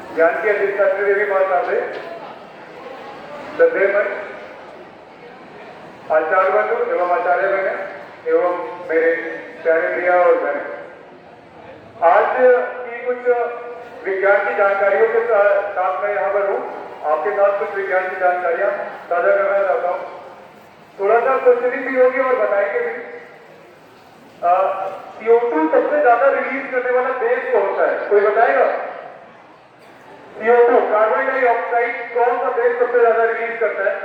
जानकी अधिष्ठात्री देवी माता से श्रद्धेय आचार्य बंधु एवं आचार्य बहने एवं मेरे प्यारे भैया और बहने, आज की कुछ विज्ञान की जानकारियों के साथ मैं यहाँ पर हूँ। आपके साथ कुछ विज्ञान की जानकारियाँ साझा करना चाहता हूँ। थोड़ा सा क्वेश्चनिंग भी होगी और बताएंगे भी। CO2 सबसे ज्यादा रिलीज करने वाला देश कौन सा है, कोई बताएगा? CO2 कार्बन डाइऑक्साइड कौन सा देश सबसे ज्यादा रिलीज करता है?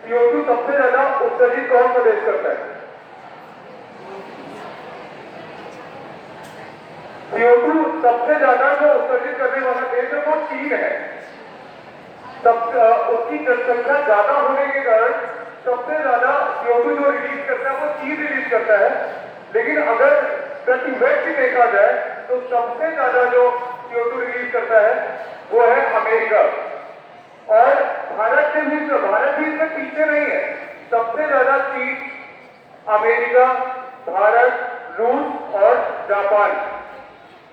CO2 सबसे ज्यादा उत्सर्जित कौन सा देश करता है? CO2 सबसे ज्यादा जो उत्सर्जित करने वाला देश है वो चीन है। उसकी जनसंख्या ज्यादा होने के कारण सबसे ज्यादा CO2 जो रिलीज करता है वो चीन रिलीज करता है। लेकिन अगर प्रति व्यक्ति देखा जाए तो सबसे ज्यादा जो CO2 रिलीज करता है वो है अमेरिका। और भारत भी इसमें पीछे नहीं है। सबसे ज्यादा चीन, अमेरिका, भारत, रूस और जापान,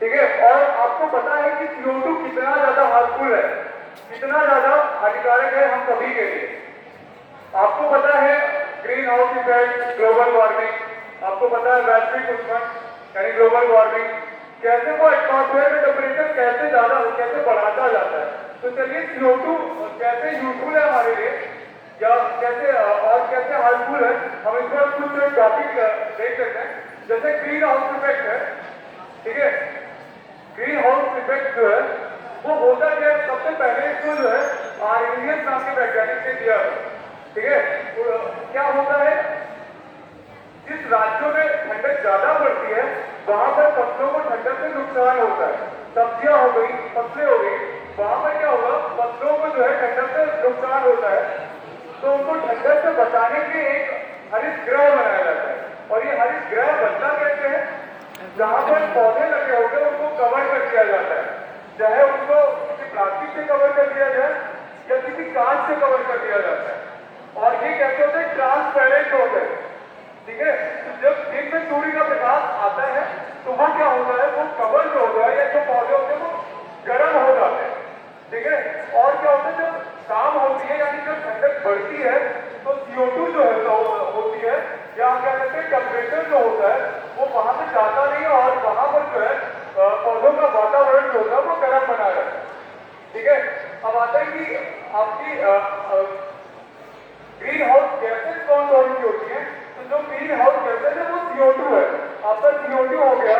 ठीक है। और आपको पता है कि CO2 कितना ज्यादा हार्मफुल है, कितना ज्यादा हानिकारक है हम सभी के लिए। आपको पता है green house effect, global warming, आपको पता है वैश्विक उष्णन यानी ग्लोबल वार्मिंग, कैसे वो एटमॉस्फेयर में टेम्परेचर कैसे बढ़ाता जाता है। तो चलिए CO2 कैसे यूजफुल है हमारे लिए या कैसे हार्मफुल है, हम इस पर कुछ टॉपिक देख सकते हैं। जैसे ग्रीन हाउस इफेक्ट है, ठीक है। ग्रीन हाउस इफेक्ट जो है वो होता क्या है? सबसे पहले इसको जो है आर्यनियस नाम के वैज्ञानिक ने दिया, ठीक है। तो क्या होता है, जिस राज्यों में ठंडक ज्यादा पड़ती है वहां पर फसलों को ठंडक से नुकसान होता है। सब्जियां हो गई, फसलें हो गई, वहां पर क्या होगा, फसलों को जो है ठंडक से नुकसान होता है। तो उनको ठंडक से बचाने के लिए एक हरित गृह बनाया जाता है। और ये हरित गृह बनता कैसे है? जहां पर पौधे लगे होते हैं उनको कवर कर दिया जाता है, चाहे उनको किसी प्लास्टिक से कवर कर दिया जाए या किसी कांच से कवर कर दिया जाता है। और ये कैसे होते हैं? ट्रांसपेरेंट होते हैं, ठीक है। तो जब दिन में सूर्य का प्रकाश आता है तो वो क्या होता है, वो कवर जो होता है या जो पौधे होते हैं वो गर्म हो जाते हैं, ठीक है। और क्या होता है, जब शाम होती है यानी जब ठंडक बढ़ती है तो CO2 जो है होती है या हम क्या कहते हैं टेम्परेचर जो होता है वो वहां से जाता नहीं है और वहां पर जो है पौधों का वातावरण जो होता है वो गर्म बना रहता है, ठीक है। अब आता है कि आपकी ग्रीन हाउस गैसेज कौन कौन सी होती है? तो जो ग्रीन हाउस गैसेज है वो CO2 है। आपका CO2 हो गया,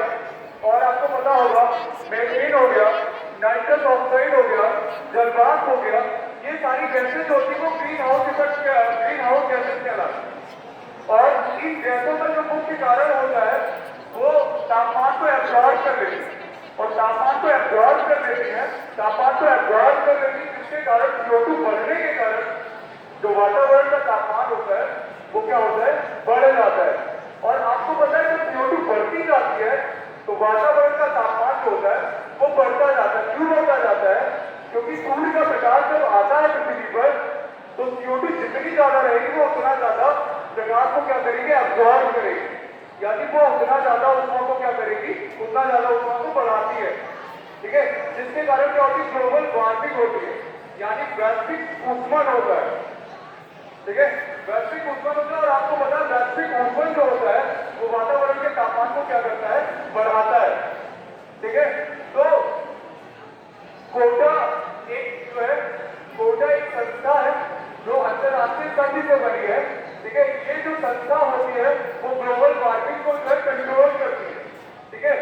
और आपको पता होगा मीथेन हो गया, नाइट्रस ऑक्साइड हो गया, जलवाष्प हो गया। ये सारी गैसेज होती है वो ग्रीन हाउस गैसेज कहलाती है। और इन गैसों का जो मुख्य कारण होता है वो तापमान को एब्जॉर्ब कर लेती है, और तापमान को एब्जॉर्ब कर लेती है, जिसके कारण CO2 बढ़ने के कारण जो वातावरण का तापमान होता है वो क्या होता है, बढ़ जाता है। और आपको पता है जब CO2 बढ़ती जाती है तो वातावरण का तापमान जो होता है वो बढ़ता जाता है। क्यों बढ़ता जाता है? क्योंकि सूर्य का प्रकाश जब आता है पृथ्वी पर तो CO2 जितनी ज्यादा रहेगी वो उतना ज्यादा प्रकाश को क्या करेगी, एब्जॉर्ब करेगी, यानी वो उतना ज्यादा ऊष्मा को क्या करेगी, उतना ज्यादा ऊष्मा को बढ़ाती है, ठीक है। जिसके कारण क्या होती है, ग्लोबल वार्मिंग होती है, यानी वैश्विक ऊष्मन होता है, ठीक है। वैश्विक ऊष्मन होता है। और आपको पता है वैश्विक ऊष्मन जो होता है वो वातावरण के तापमान को क्या करता है, बढ़ाता है, ठीक है। तो कोटा एक संस्था है जो अंतरराष्ट्रीय स्तर से बनी है, ठीक है। ये जो संस्था होती है वो ग्लोबल वार्मिंग को जो है कंट्रोल करती है, ठीक है।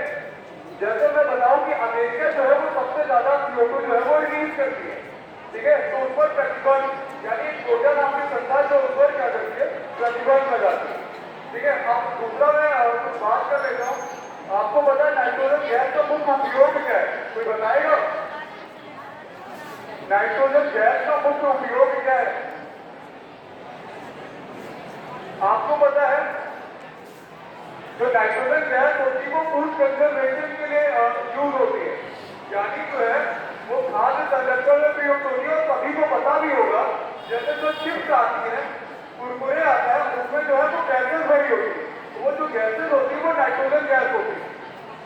जैसे मैं बताऊं कि अमेरिका जो है वो सबसे ज्यादा CO2 जो है वो रिलीज करती है, ठीक है। तो उस पर प्रतिबंध यानी कोटा नाम की संस्था जो उस पर क्या करती है, प्रतिबंध लगाती है, ठीक है। अब दूसरा मैं कुछ बात कर लेता हूँ। आपको पता है नाइट्रोजन गैस का मुख्य उपयोग क्या है, कोई बताएगा? नाइट्रोजन गैस का मुख्य उपयोग क्या है? आपको पता है जो नाइट्रोजन गैस होती है वो फूड कंजर्वेशन के लिए यूज होती है, यानी जो है वो खाद्य संरक्षण में प्रयुक्त होती है। और सभी को पता भी होगा जैसे जो चिप्स आती है, कुरकुरे आता है, उसमें जो है वो गैसेज भरी होती है, वो जो गैसेज होती है वो नाइट्रोजन गैस होती है,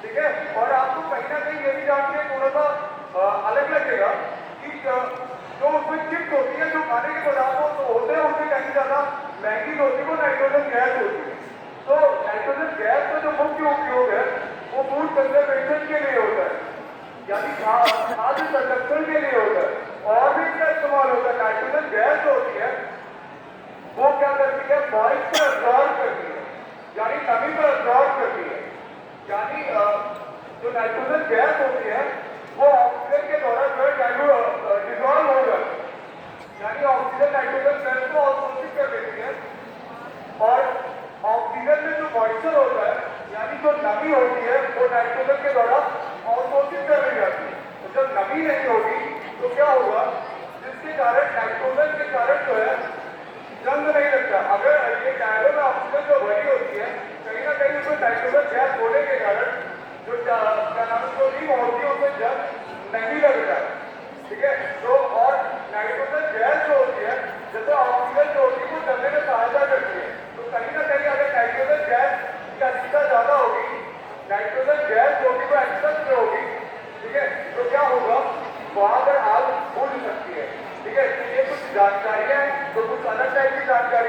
ठीक है। और आपको कहीं ना कहीं ये भी जानते हैं, थोड़ा सा अलग लगेगा कि जो उसमें चिप्स होती है, जो खाने के पदार्थ होते हैं, उसमें काफी ज्यादा महंगी होती है, वो नाइट्रोजन गैस होती है। तो नाइट्रोजन गैस का जो मुख्य उपयोग है वो फूड कंजर्वेशन के लिए होता है, यानी खाद्य संरक्षण के लिए होता है। और भी क्या इस्तेमाल होता है, नाइट्रोजन गैस जो होती है वो क्या करती है, मॉइस्चर अब्सॉर्ब करती है, यानी नमी को अब्सॉर्ब करती है। यानी जो नाइट्रोजन गैस होती है वो ऑक्सीजन के द्वारा जो है डिजॉल्व हो जाती है, यानी ऑक्सीजन नाइट्रोजन गैस को अवशोषित कर देती है। और ऑक्सीजन में जो मॉइस्चर होता है, यानी जो नमी होती है, वो नाइट्रोजन के द्वारा अवशोषित कर दी जाती है। तो जब नमी नहीं होगी तो क्या होगा, जिसके कारण नाइट्रोजन के कारण जो है जंग नहीं लगता। अगर ये टायरों में ऑक्सीजन जो भरी होती है, कहीं ना कहीं उसमें नाइट्रोजन गैस होने के कारण जो क्या नाम जो रिंग होती है उसमें जंग नहीं लगता है, ठीक है। तो और नाइट्रोजन गैस जो होती है, जैसे ऑक्सीजन जो होती है वो जलने में सहायता करती है। तो कहीं ना कहीं अगर नाइट्रोजन गैस की अधिकता ज्यादा होगी, नाइट्रोजन गैस होगी वो एक्सेस में होगी, ठीक है, तो क्या होगा, वहां पर आग बुझ सकती है, ठीक है। तो ये कुछ जानकारियां हैं, तो कुछ अलग टाइप की जानकारी